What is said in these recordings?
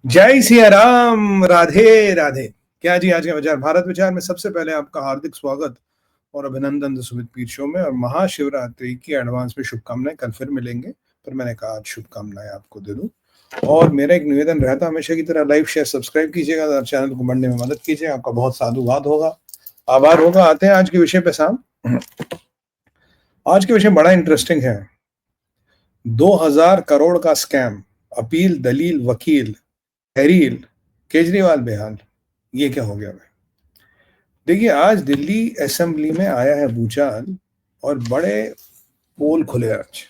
जय सिया राम, राधे राधे। क्या जी, आज का विचार भारत विचार में सबसे पहले आपका हार्दिक स्वागत और अभिनंदन द सुमित पीर शो में। और महाशिवरात्रि की एडवांस में शुभकामनाएं। कल फिर मिलेंगे, पर मैंने कहा आज शुभकामनाएं आपको दे दूं। और मेरा एक निवेदन रहता हमेशा की तरह, लाइक शेयर सब्सक्राइब कीजिएगा और चैनल को बढ़ने में मदद कीजिए। आपका बहुत साधुवाद होगा, आभार होगा। आते हैं आज के विषय पे साहब। आज के विषय बड़ा इंटरेस्टिंग है। 2000 करोड़ का स्कैम, अपील दलील वकील तहरील, केजरीवाल बेहाल। ये क्या हो गया भाई? देखिए, आज दिल्ली असेंबली में आया है भूचाल और बड़े पोल खुले आज।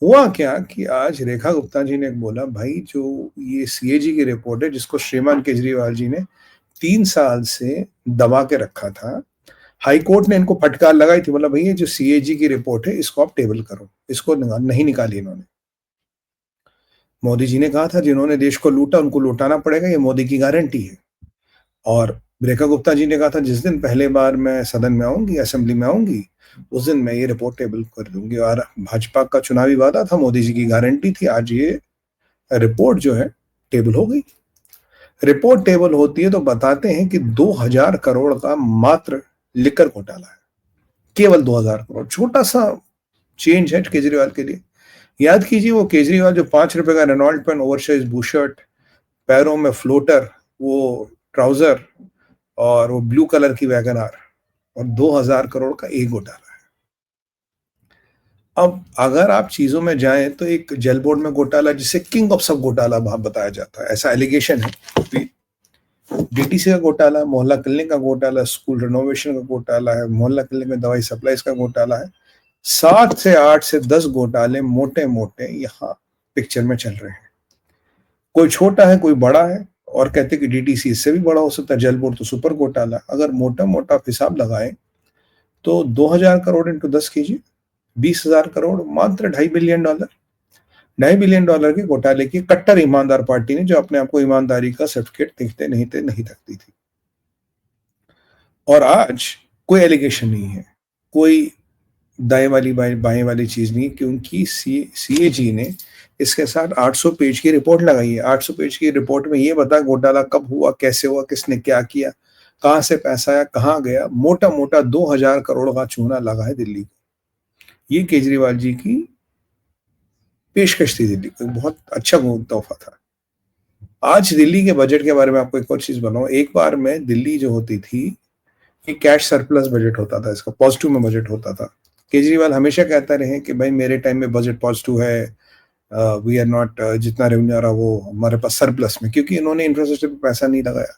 हुआ क्या कि आज रेखा गुप्ता जी ने बोला, भाई जो ये सीएजी की रिपोर्ट है जिसको श्रीमान केजरीवाल जी ने 3 साल से दबा के रखा था, हाईकोर्ट ने इनको फटकार लगाई थी। बोला भाई ये जो सीएजी की रिपोर्ट है इसको आप टेबल करो। इसको नहीं निकाली इन्होंने। मोदी जी ने कहा था जिन्होंने देश को लूटा उनको लौटाना पड़ेगा, ये मोदी की गारंटी है। और रेखा गुप्ता जी ने कहा था जिस दिन पहले बार मैं सदन में आऊंगी, असेंबली में आऊंगी, उस दिन मैं ये रिपोर्ट टेबल कर दूंगी। और भाजपा का चुनावी वादा था, मोदी जी की गारंटी थी। आज ये रिपोर्ट जो है टेबल हो गई। रिपोर्ट टेबल होती है तो बताते हैं कि 2000 करोड़ का मात्र लिकर घोटाला है। केवल 2000 करोड़, छोटा सा चेंज है केजरीवाल के लिए। याद कीजिए वो केजरीवाल जो 5 रुपए का रेनॉल्ड पेन, ओवरसाइज बूशर्ट, पैरों में फ्लोटर, वो ट्राउजर और वो ब्लू कलर की वैगन आर, और 2000 करोड़ का एक घोटाला है। अब अगर आप चीजों में जाएं तो एक जेल बोर्ड में घोटाला जिसे किंग ऑफ सब घोटाला बताया जाता है, ऐसा एलिगेशन है। डीटीसी का घोटाला, मोहल्ला क्लिनिक का घोटाला, स्कूल रिनोवेशन का घोटाला है, मोहल्ला क्लिनिक में दवाई सप्लाईज का घोटाला है। 7 से 8 से 10 घोटाले मोटे मोटे यहाँ पिक्चर में चल रहे हैं। कोई छोटा है कोई बड़ा है, और कहते हैं कि डीटीसी इससे भी बड़ा हो सकता है, जेल बोर्ड तो सुपर घोटाला। अगर मोटा मोटा हिसाब लगाएं तो 2000 करोड़ इंटू 10 कीजिए, 20,000 करोड़, मात्र $2.5 बिलियन। $2.5 बिलियन के घोटाले की कट्टर ईमानदार पार्टी ने, जो अपने आप को ईमानदारी का सर्टिफिकेट दिखते नहीं थे, नहीं रखती थी। और आज कोई एलिगेशन नहीं है, कोई दाएं वाली बाएं वाली चीज नहीं, क्योंकि सीएजी ने इसके साथ 800 पेज की रिपोर्ट लगाई है। 800 पेज की रिपोर्ट में ये बता घोटाला कब हुआ, कैसे हुआ, किसने क्या किया, कहां से पैसा आया, कहां गया। मोटा मोटा 2000 करोड़ का चूना लगा है दिल्ली को। ये केजरीवाल जी की पेशकश थी दिल्ली को, बहुत अच्छा तोहफा था। आज दिल्ली के बजट के बारे में आपको एक और चीज बताऊं। एक बार में दिल्ली जो होती थी, ये कैश सरप्लस बजट होता था, इसका पॉजिटिव में बजट होता था। केजरीवाल हमेशा कहता रहे कि भाई मेरे टाइम में बजट पॉजिटिव है, वी आर नॉट, जितना रेवेन्यू आ रहा वो हमारे पास सरप्लस में, क्योंकि इन्होंने इंफ्रास्ट्रक्चर पे पैसा नहीं लगाया।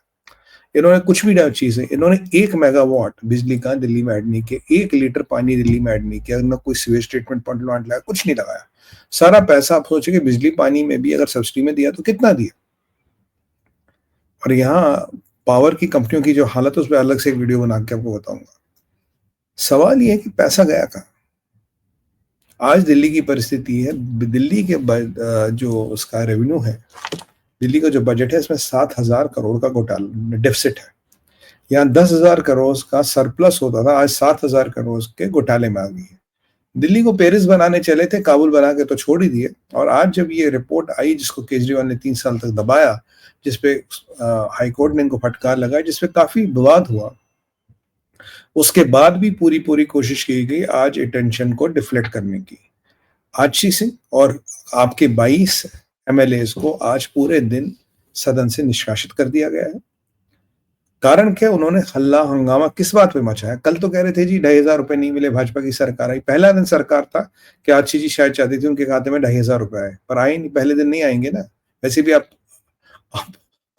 इन्होंने कुछ भी चीज है, इन्होंने 1 मेगावाट बिजली का दिल्ली में ऐड नहीं किया, 1 लीटर पानी दिल्ली में ऐड नहीं किया, ना कोई सीवेज ट्रीटमेंट प्लांट लगाया, कुछ नहीं लगाया। सारा पैसा आप सोचे कि बिजली पानी में भी अगर सब्सिडी में दिया तो कितना दिया। और यहाँ पावर की कंपनियों की जो हालत है उस पर अलग से एक वीडियो बना के आपको बताऊंगा। सवाल ये है कि पैसा गया कहाँ। आज दिल्ली की परिस्थिति है, दिल्ली के जो उसका रेवेन्यू है, दिल्ली का जो बजट है, इसमें 7,000 करोड़ का घोटाला डेफिसिट है। यहाँ 10,000 करोड़ का सरप्लस होता था, आज 7,000 करोड़ के घोटाले में आ गई है। दिल्ली को पेरिस बनाने चले थे, काबुल बना के तो छोड़ ही दिए। और आज जब ये रिपोर्ट आई जिसको केजरीवाल ने 3 साल तक दबाया, जिसपे हाईकोर्ट ने इनको फटकार लगाया, जिसपे काफी विवाद हुआ, उसके बाद भी पूरी पूरी कोशिश की गई आज अटेंशन को डिफ्लेक्ट करने की। आशी सिंह और आपके 22 एमएलएस को आज पूरे दिन सदन से निष्कासित कर दिया गया है। कारण क्या? उन्होंने हल्ला हंगामा किस बात पे मचाया? कल तो कह रहे थे जी 2,500 नहीं मिले, भाजपा की सरकार आई। पहला दिन सरकार था कि आशी जी शायद चाहती थी उनके खाते में 2,500 आए, पर आए नहीं। पहले दिन नहीं आएंगे ना, वैसे भी आप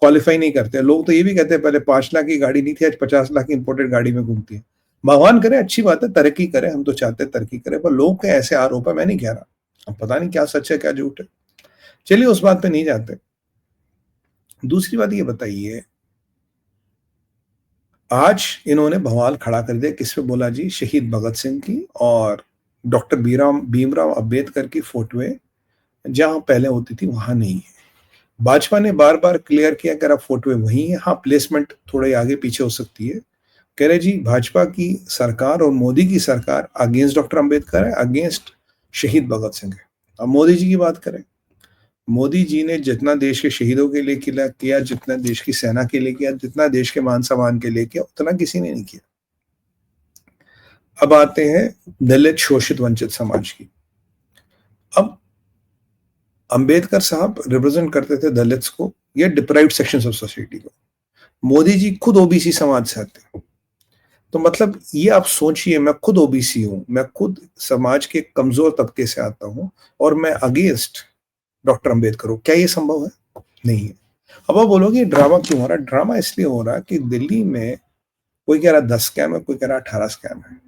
क्वालिफाई नहीं करते। लोग तो ये भी कहते हैं पहले 5 लाख की गाड़ी नहीं थी, आज 50 लाख की इंपोर्टेड गाड़ी में घूमती है। भगवान करे, अच्छी बात है, तरक्की करे, हम तो चाहते हैं तरक्की करे, पर लोग के ऐसे आरोप है, मैं नहीं कह रहा, अब पता नहीं क्या सच है क्या झूठ है। चलिए उस बात पे नहीं जाते। दूसरी बात ये बताइए, आज इन्होंने बवाल खड़ा कर दिया किस पे? बोला जी शहीद भगत सिंह की और डॉक्टर भीमराव अंबेडकर की फोटोएं जहां पहले होती थी वहां नहीं है। भाजपा ने बार बार क्लियर किया कि फोटोएं वही है, हाँ प्लेसमेंट थोड़े आगे पीछे हो सकती है। कह रहे जी भाजपा की सरकार और मोदी की सरकार अगेंस्ट डॉक्टर अंबेडकर है, अगेंस्ट शहीद भगत सिंह है। अब मोदी जी की बात करें, मोदी जी ने जितना देश के शहीदों के लिए किया, जितना देश की सेना के लिए किया, जितना देश के मान सम्मान के लिए किया, उतना किसी ने नहीं किया। अब आते हैं दलित शोषित वंचित समाज की। अब अंबेडकर साहब रिप्रेजेंट करते थे दलित्स को या डिप्राइव्ड सेक्शंस ऑफ सोसाइटी को। मोदी जी खुद ओबीसी समाज से आते हैं। तो मतलब ये आप सोचिए, मैं खुद ओबीसी हूं, मैं खुद समाज के कमजोर तबके से आता हूं और मैं अगेंस्ट डॉक्टर अंबेडकर हूं। क्या ये संभव है? नहीं है। अब आप बोलोगे ड्रामा क्यों हो रहा है? ड्रामा इसलिए हो रहा है कि दिल्ली में कोई कह रहा 10 स्कैम है, कोई कह रहा 18 स्कैम है।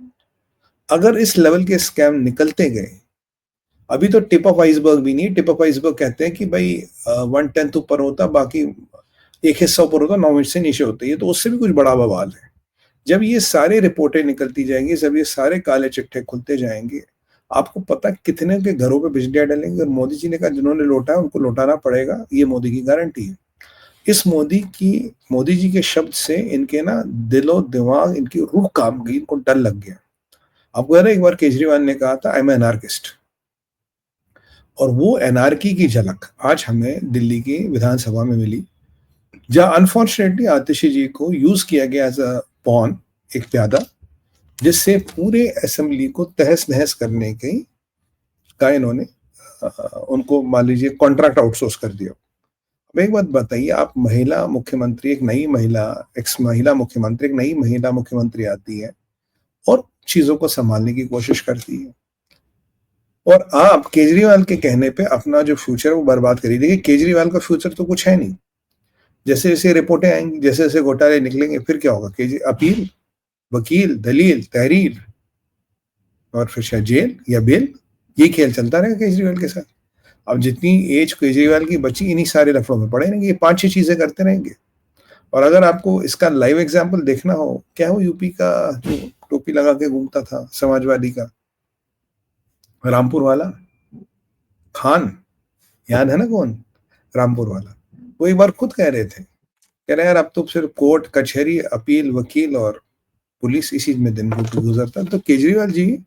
अगर इस लेवल के स्कैम निकलते गए, अभी तो टिप ऑफ आइसबर्ग भी नहीं। टिप ऑफ आइसबर्ग कहते हैं कि भाई 1/10 ऊपर होता, बाकी एक हिस्सा ऊपर होता, 9 हिस्से नीचे होते। ये तो उससे भी कुछ बड़ा बवाल है। जब ये सारे रिपोर्टें निकलती जाएंगी, जब ये सारे काले चिट्ठे खुलते जाएंगे, आपको पता कितने के घरों पे बिजलियां डलेंगी। और मोदी जी ने कहा जिन्होंने लौटा है उनको लौटाना पड़ेगा, ये मोदी की गारंटी है। इस मोदी जी के शब्द से इनके ना दिलो दिमाग, इनकी रूह काम गई, इनको डर लग गया। आपको याद है एक बार केजरीवाल ने कहा था आई एम एनार्किस्ट, और वो एनार्की की झलक आज हमें दिल्ली की विधानसभा में मिली, जहां अनफॉर्चुनेटली आतिशी जी को यूज किया गया एज अ पॉन, एक प्यादा, जिससे पूरे असेंबली को तहस नहस करने का इन्होंने उनको मान लीजिए कॉन्ट्रैक्ट आउटसोर्स कर दिया। अब एक बात बताइए, आप महिला मुख्यमंत्री, एक महिला मुख्यमंत्री आती है और चीजों को संभालने की कोशिश करती है, और आप केजरीवाल के कहने पे अपना जो फ्यूचर वो बर्बाद करिए। देखिए केजरीवाल का फ्यूचर तो कुछ है नहीं। जैसे जैसे रिपोर्टें आएंगी, जैसे जैसे घोटाले निकलेंगे, फिर क्या होगा? अपील, वकील, दलील, तहरीर, और फिर शायद जेल या बेल। ये खेल चलता रहेगा केजरीवाल के साथ। अब जितनी एज केजरीवाल की बची, इन्हीं सारे लफड़ों में पड़े रहेंगे, ये 5-6 चीजें करते रहेंगे। और अगर आपको इसका लाइव एग्जाम्पल देखना हो, क्या हो यूपी का जो टोपी लगा के घूमता था समाजवादी का, रामपुर वाला खान, याद है ना कौन? रामपुर वाला। वो एक बार खुद कह रहे थे, कह रहे यार अब तो सिर्फ कोर्ट कचहरी, अपील, वकील और पुलिस, इसी में दिन गुजरता। तो केजरीवाल जी,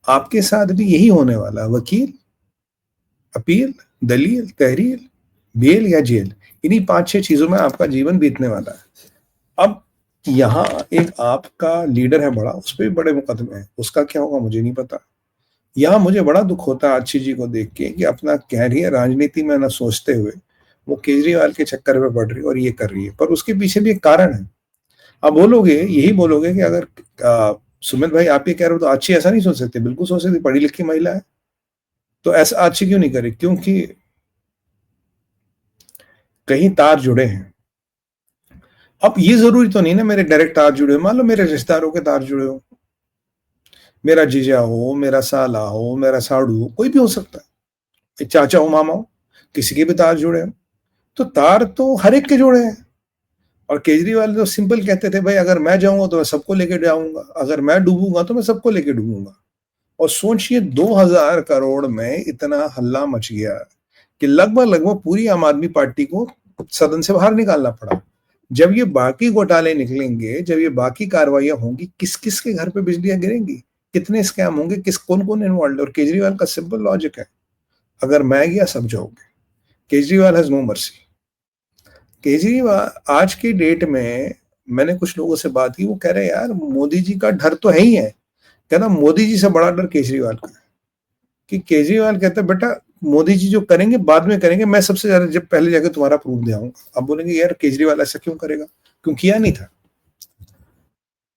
आपके साथ भी यही होने वाला। वकील, अपील, दलील, तहरीर, बेल या जेल, इन्हीं 5-6 चीजों में आपका जीवन बीतने वाला है। अब यहाँ एक आपका लीडर है बड़ा, उस पर भी बड़े मुकदमे हैं, उसका क्या होगा मुझे नहीं पता। यहाँ मुझे बड़ा दुख होता है आच्छी जी को देख के कि अपना कह रही है राजनीति में ना सोचते हुए वो केजरीवाल के चक्कर में पड़ रही है और ये कर रही है, पर उसके पीछे भी एक कारण है। आप बोलोगे, यही बोलोगे कि अगर सुमित भाई आप ये कह रहे हो तो आच्छी ऐसा नहीं सोच सकते। बिल्कुल सोच सकती, पढ़ी लिखी महिला है, तो ऐसा आच्छी क्यों नहीं करे? क्योंकि कहीं तार जुड़े हैं। अब ये जरूरी तो नहीं ना मेरे डायरेक्ट तार जुड़े हो, मान लो मेरे रिश्तेदारों के तार जुड़े हो, मेरा जीजा हो, मेरा साला हो, मेरा साड़ू हो, कोई भी हो सकता है, चाचा हो, मामा हो, किसी के भी तार जुड़े हो। तो तार तो हर एक के जुड़े हैं। और केजरीवाल तो सिंपल कहते थे, भाई अगर मैं जाऊंगा तो मैं सबको लेके जाऊंगा, अगर मैं डूबूंगा तो मैं सबको लेके डूबूंगा। और सोचिए 2000 करोड़ में इतना हल्ला मच गया कि लगभग लगभग पूरी आम आदमी पार्टी को सदन से बाहर निकालना पड़ा। जब ये बाकी घोटाले निकलेंगे, जब ये बाकी कार्रवाइयां होंगी, किस किस के घर पे बिजलियां गिरेंगी, कितने स्कैम होंगे, कौन कौन इन्वॉल्व है। और केजरीवाल का सिंपल लॉजिक है, अगर मैं गया सब जाओगे। Kejriwal has no mercy. Kejriwal आज की डेट में, मैंने कुछ लोगों से बात की, वो कह रहे हैं यार मोदी जी का डर तो है ही है, कहना मोदी जी से बड़ा डर केजरीवाल का है। कि केजरीवाल कहता है बेटा मोदी जी जो करेंगे बाद में करेंगे, मैं सबसे ज्यादा जब पहले जाकर तुम्हारा प्रूफ दे आऊंगा। अब बोलेंगे यार केजरीवाल ऐसा क्यों करेगा? क्यों किया नहीं था?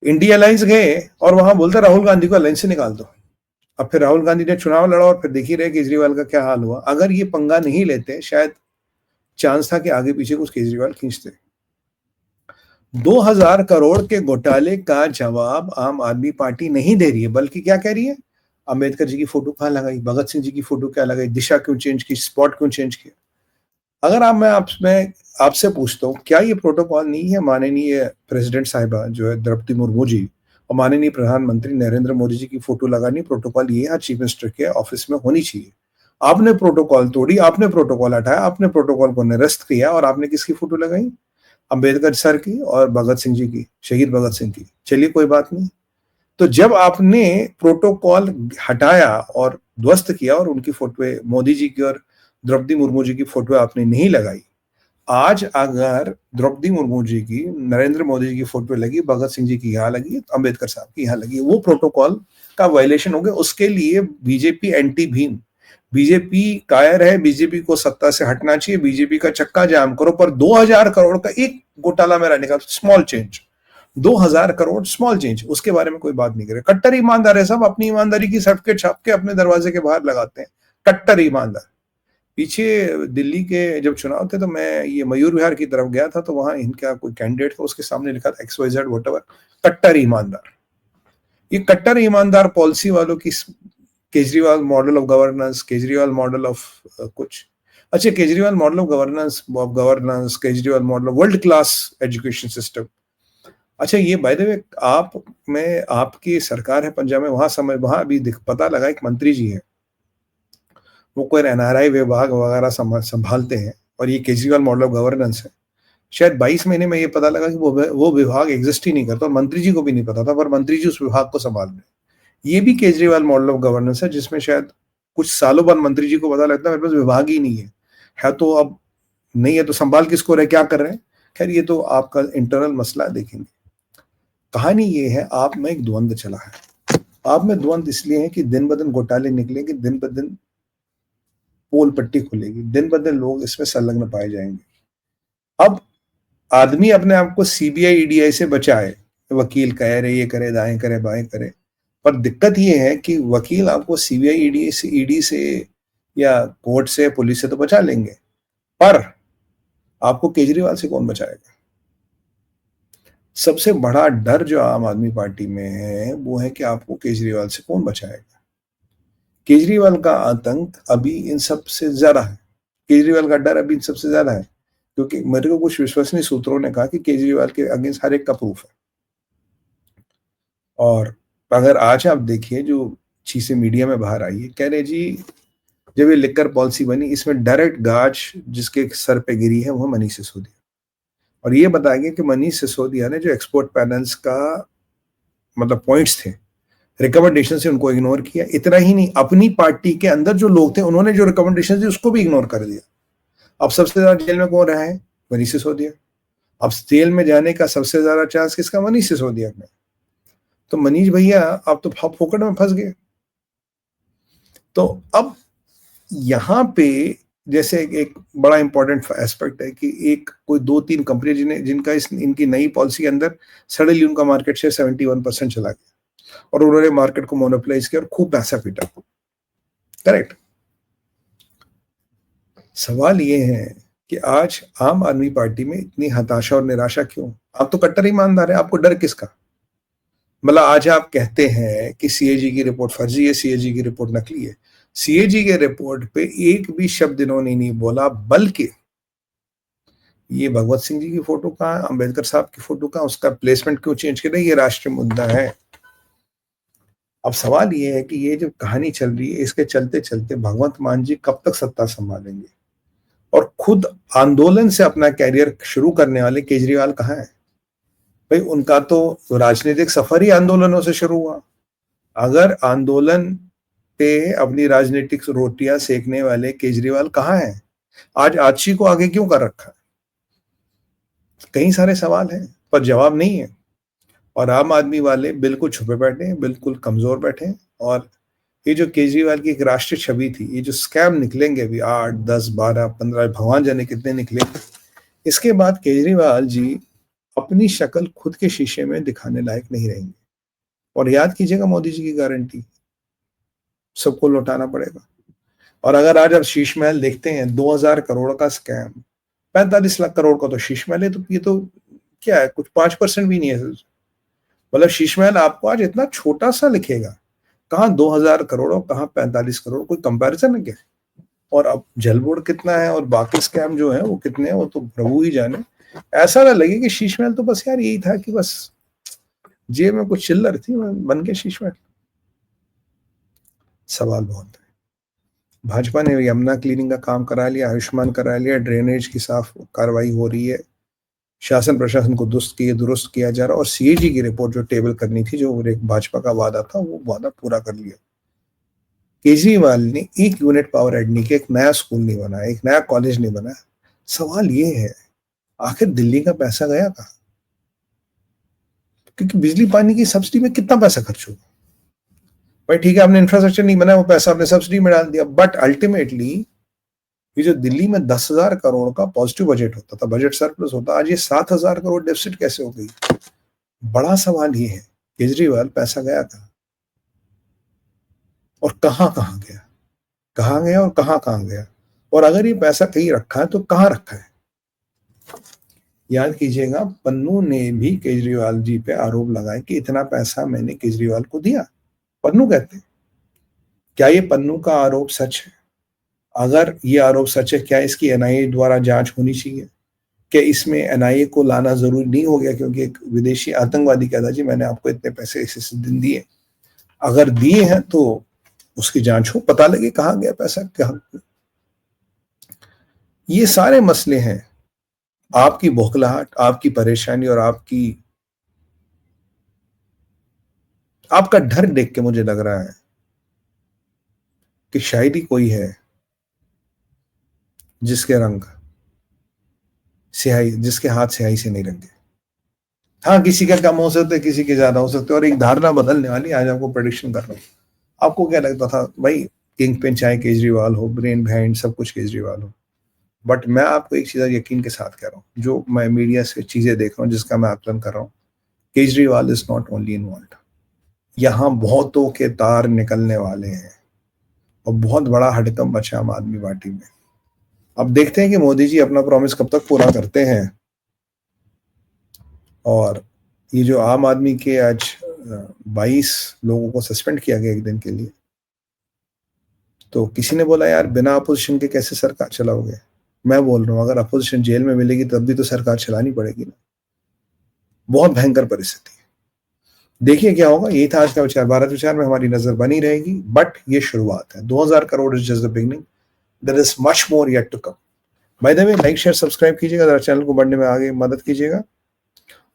इंडिया अलायंस गए और वहां बोलता राहुल गांधी को अलायंस से निकाल दो। अब फिर राहुल गांधी ने चुनाव लड़ा और फिर देख ही रहे केजरीवाल का क्या हाल हुआ। अगर ये पंगा नहीं लेते, शायद चांस था कि आगे पीछे कुछ केजरीवाल खींचते। 2000 करोड़ के घोटाले का जवाब आम आदमी पार्टी नहीं दे रही है, बल्कि क्या कह रही है? अंबेडकर जी की फोटो कहां लगाई, भगत सिंह जी की फोटो क्या लगाई, दिशा क्यों चेंज की, स्पॉट क्यों चेंज किया? अगर आपसे पूछता हूँ, क्या ये प्रोटोकॉल नहीं है माननीय प्रेसिडेंट साहिबा जो है द्रौपदी मुर्मू जी और माननीय प्रधानमंत्री नरेंद्र मोदी जी की फोटो लगानी? प्रोटोकॉल ये है चीफ मिनिस्टर के ऑफिस में होनी चाहिए। आपने प्रोटोकॉल तोड़ी, आपने प्रोटोकॉल हटाया, आपने प्रोटोकॉल को निरस्त किया, और आपने किसकी फोटो लगाई? अंबेडकर सर की और भगत सिंह जी की, शहीद भगत सिंह की। चलिए कोई बात नहीं। तो जब आपने प्रोटोकॉल हटाया और ध्वस्त किया और उनकी फोटो मोदी जी की और द्रौपदी मुर्मू जी की फोटो आपने नहीं लगाई, आज अगर द्रौपदी मुर्मू जी की, नरेंद्र मोदी जी की फोटो लगी, भगत सिंह जी की यहाँ लगी, अंबेडकर साहब की यहाँ लगी, वो प्रोटोकॉल का वायलेशन हो गया। उसके लिए बीजेपी एंटी भीम, बीजेपी कायर है, बीजेपी को सत्ता से हटना चाहिए, बीजेपी का चक्का जाम करो, पर 2000 करोड़ का एक घोटाला मेरा निकाल, small change, 2000 crore small change, उसके बारे में कोई बात नहीं करे। कट्टर ईमानदार है सब, अपनी ईमानदारी की सर्टिफिकेट छाप के अपने दरवाजे के बाहर लगाते हैं, कट्टर ईमानदार। पीछे दिल्ली के जब चुनाव थे तो मैं ये मयूर विहार की तरफ गया था, तो वहां इनका कोई कैंडिडेट था, उसके सामने लिखा था XYZ व्हाटएवर, कट्टर ईमानदार। ये कट्टर ईमानदार पॉलिसी वालों की, Kejriwal model of governance, Kejriwal model of कुछ, अच्छा Kejriwal model of governance, Kejriwal model of world class education system. अच्छा ये बाय द वे, आप में आपकी सरकार है पंजाब में, वहां अभी पता लगा एक मंत्री जी है, वो कोई NRI विभाग वगैरह संभालते हैं, और ये केजरीवाल मॉडल ऑफ गवर्नेंस है। शायद 22 महीने में ये पता लगा कि वो विभाग एग्जिस्ट ही नहीं करता, और मंत्री जी को भी नहीं पता था, पर मंत्री जी उस विभाग को संभाल रहे। ये भी केजरीवाल मॉडल ऑफ गवर्नेंस है, जिसमें शायद कुछ सालों बाद मंत्री जी को पता लगता है मेरे पास विभाग ही नहीं है तो अब नहीं है तो संभाल किसको रहे, क्या कर रहे हैं। खैर ये तो आपका इंटरनल मसला देखेंगे। कहानी ये है, आप में एक द्वंद चला है। आप में द्वंद इसलिए है कि दिन ब दिन घोटाले निकलेंगे, दिन ब दिन पोल पट्टी खुलेगी, दिन ब दिन लोग इसमें संलग्न पाए जाएंगे। अब आदमी अपने आप को CBI EDI से बचाए, वकील कह रहे ये करे, दाएं करे, बाएं करे, पर दिक्कत ये है कि वकील आपको CBI ED से या कोर्ट से, पुलिस से तो बचा लेंगे, पर आपको केजरीवाल से कौन बचाएगा। सबसे बड़ा डर जो आम आदमी पार्टी में है वो है कि आपको केजरीवाल से कौन बचाएगा। केजरीवाल का आतंक अभी इन सबसे ज्यादा है, केजरीवाल का डर अभी इन सबसे ज्यादा है, क्योंकि मेरे को कुछ विश्वसनीय सूत्रों ने कहा कि केजरीवाल के अगेंस्ट हर एक का प्रूफ है। और अगर आज आप देखिए जो चीजें मीडिया में बाहर आई है, कह रहे जी जब ये लिकर पॉलिसी बनी, इसमें डायरेक्ट गाज जिसके सर पे गिरी है वो मनीष सिसोदिया, और ये बताया गया कि मनीष सिसोदिया ने जो एक्सपोर्ट पैनल्स का मतलब पॉइंट्स थे, रिकमेंडेशन से उनको इग्नोर किया। इतना ही नहीं, अपनी पार्टी के अंदर जो लोग थे उन्होंने जो रिकमेंडेशन दी उसको भी इग्नोर कर दिया। अब सबसे ज्यादा जेल में कौन रहा है, मनीष सिसोदिया। अब जेल में जाने का सबसे ज्यादा चांस किसका, मनीष सिसोदिया में। तो मनीष भैया आप तो फोकट में फंस गए। तो अब यहाँ पे जैसे एक बड़ा इंपॉर्टेंट एस्पेक्ट है कि एक कोई 2-3 कंपनी जिनका इनकी नई पॉलिसी के अंदर सडनली उनका मार्केट शेयर 71% चला गया, और उन्होंने मार्केट को मोनोपोलाइज किया और खूब पैसा पीटा। करेक्ट। सवाल ये है कि आज आम आदमी पार्टी में इतनी हताशा और निराशा क्यों। आप तो कट्टर ईमानदार है, आपको डर किसका। मतलब आज आप कहते हैं कि CAG की रिपोर्ट फर्जी है, CAG की रिपोर्ट नकली है। CAG के रिपोर्ट पे एक भी शब्द इन्होंने नहीं बोला, बल्कि ये भगवत सिंह जी की फोटो कहाँ, अंबेडकर साहब की फोटो कहाँ, उसका प्लेसमेंट क्यों चेंज कर रहे, ये राष्ट्रीय मुद्दा है। अब सवाल ये है कि ये जो कहानी चल रही है, इसके चलते चलते भगवंत मान जी कब तक सत्ता संभालेंगे, और खुद आंदोलन से अपना कैरियर शुरू करने वाले केजरीवाल कहाँ है। भाई उनका तो राजनीतिक सफर ही आंदोलनों से शुरू हुआ। अगर आंदोलन पे अपनी राजनीतिक रोटियां सेकने वाले केजरीवाल कहाँ हैं, आज आची को आगे क्यों कर रखा है। कई सारे सवाल हैं पर जवाब नहीं है, और आम आदमी वाले बिल्कुल छुपे बैठे हैं, बिल्कुल कमजोर बैठे हैं। और ये जो केजरीवाल की एक राष्ट्रीय छवि थी, ये जो स्कैम निकलेंगे अभी 8, 10, 12, 15, भगवान जाने कितने निकलेंगे, इसके बाद केजरीवाल जी अपनी शक्ल खुद के शीशे में दिखाने लायक नहीं रहेंगे। और याद कीजिएगा मोदी जी की गारंटी, सबको लौटाना पड़ेगा। और अगर आज आप शीश महल देखते हैं, 2000 करोड़ का स्कैम, 45 लाख करोड़ का तो शीश महल है, तो ये तो क्या है, कुछ 5% भी नहीं है। मतलब शीश महल आपको आज इतना छोटा सा लिखेगा, कहाँ 2000 करोड़ और कहाँ 45 करोड़, कोई कंपैरिजन है क्या। और अब जल बोर्ड कितना है और बाकी स्कैम जो है वो कितने हैं, वो तो प्रभु ही जाने। ऐसा ना लगे कि शीश महल तो बस यार यही था कि बस जेब में कुछ चिल्लर थी, बन के शीश महल। सवाल बहुत है। भाजपा ने यमुना क्लीनिंग का काम करा लिया, आयुष्मान करा लिया, ड्रेनेज की साफ कार्रवाई हो रही है, शासन प्रशासन को दुरुस्त किया जा रहा, और CAG की रिपोर्ट जो टेबल करनी थी, जो एक भाजपा का वादा था, वो वादा पूरा कर लिया। केजरीवाल ने एक यूनिट पावर ऐड नहीं किया, एक नया स्कूल नहीं बनाया, एक नया कॉलेज नहीं बनाया। सवाल ये है, आखिर दिल्ली का पैसा गया कहाँ? क्योंकि बिजली पानी की सब्सिडी में कितना पैसा खर्च हुआ? भाई ठीक है, आपने इंफ्रास्ट्रक्चर नहीं बनाया, वो पैसा आपने सब्सिडी में डाल दिया, बट अल्टीमेटली ये जो दिल्ली में 10,000 करोड़ का पॉजिटिव बजट होता था, बजट सरप्लस होता, आज ये 7,000 करोड़ डेफिसिट कैसे हो गई? बड़ा सवाल ये है, केजरीवाल पैसा गया कहाँ और कहाँ कहाँ गया, कहाँ गया और कहाँ कहाँ गया? और अगर ये पैसा कहीं रखा है तो कहाँ रखा है? याद कीजिएगा, पन्नू ने भी केजरीवाल जी पे आरोप लगाए कि इतना पैसा मैंने केजरीवाल को दिया। पन्नू कहते, क्या ये पन्नू का आरोप सच है? अगर ये आरोप सच है, क्या इसकी एनआईए द्वारा जांच होनी चाहिए? क्या इसमें एनआईए को लाना जरूरी नहीं हो गया क्योंकि एक विदेशी आतंकवादी कहता जी मैंने आपको इतने पैसे इस दिन दिए? अगर दिए हैं तो उसकी जांच हो, पता लगे कहाँ गया पैसा, कहाँ। ये सारे मसले हैं, आपकी बौखलाहट, आपकी परेशानी और आपका डर देख के मुझे लग रहा है कि शायद ही कोई है जिसके हाथ स्याही से नहीं रंगे। हाँ, किसी का कम हो सकता है, किसी के ज्यादा हो सकते हैं, और एक धारणा बदलने वाली आज आपको प्रेडिक्शन कर रहा हूँ। आपको क्या लगता था भाई, किंग पिन चाहे केजरीवाल हो, ब्रेन बिहाइंड सब कुछ केजरीवाल हो, बट मैं आपको एक चीज यकीन के साथ कह रहा हूँ, जो मैं मीडिया से चीजें देख रहा हूँ, जिसका मैं आकलन कर रहा हूँ, Kejriwal is not only involve. यहाँ बहुतों के तार निकलने वाले हैं और बहुत बड़ा हड़कंप मचा आम आदमी पार्टी में। अब देखते हैं कि मोदी जी अपना प्रॉमिस कब तक पूरा करते हैं। और ये जो आम आदमी के आज 22 लोगों को सस्पेंड किया गया एक दिन के लिए, तो किसी ने बोला यार बिना अपोजिशन के कैसे सरकार चलाओगे? मैं बोल रहा हूँ अगर अपोजिशन जेल में मिलेगी तब भी तो सरकार चलानी पड़ेगी ना। बहुत भयंकर परिस्थिति है। देखिए क्या होगा। यही था आज का विचार। भारत विचार में हमारी नजर बनी रहेगी, बट ये शुरुआत है। 2000 crore is just the beginning, there is much more yet to come. By the way, like share subscribe कीजिएगा, चैनल को बढ़ने में आगे मदद कीजिएगा।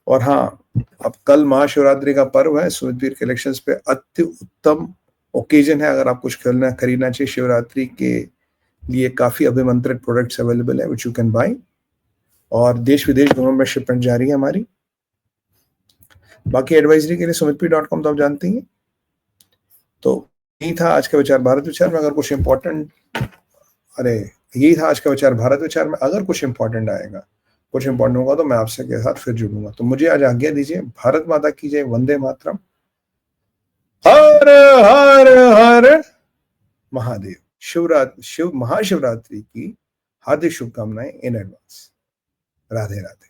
और हाँ, अब कल महाशिवरात्रि का पर्व है, सुमितवीर कलेक्शंस पे अति उत्तम ओकेजन है। अगर आप कुछ खरीदना चाहिए शिवरात्रि के लिए, काफी अभिमंत्रित प्रोडक्ट्स अवेलेबल है विच यू कैन बाय, और देश विदेश दोनों में शिपमेंट जारी है हमारी। बाकी एडवाइजरी के लिए sumitpi.com तो आप जानते ही हैं। तो यही था आज का विचार भारत विचार में। अगर कुछ इंपॉर्टेंट यही था आज का विचार भारत विचार में। अगर कुछ इंपॉर्टेंट आएगा, कुछ इंपॉर्टेंट होगा तो मैं आपसे के साथ फिर जुड़ूंगा। तो मुझे आज आज्ञा दीजिए। भारत माता की जय, वंदे मातरम, हर हर हर महादेव। महाशिवरात्रि की हार्दिक शुभकामनाएं इन एडवांस। राधे राधे।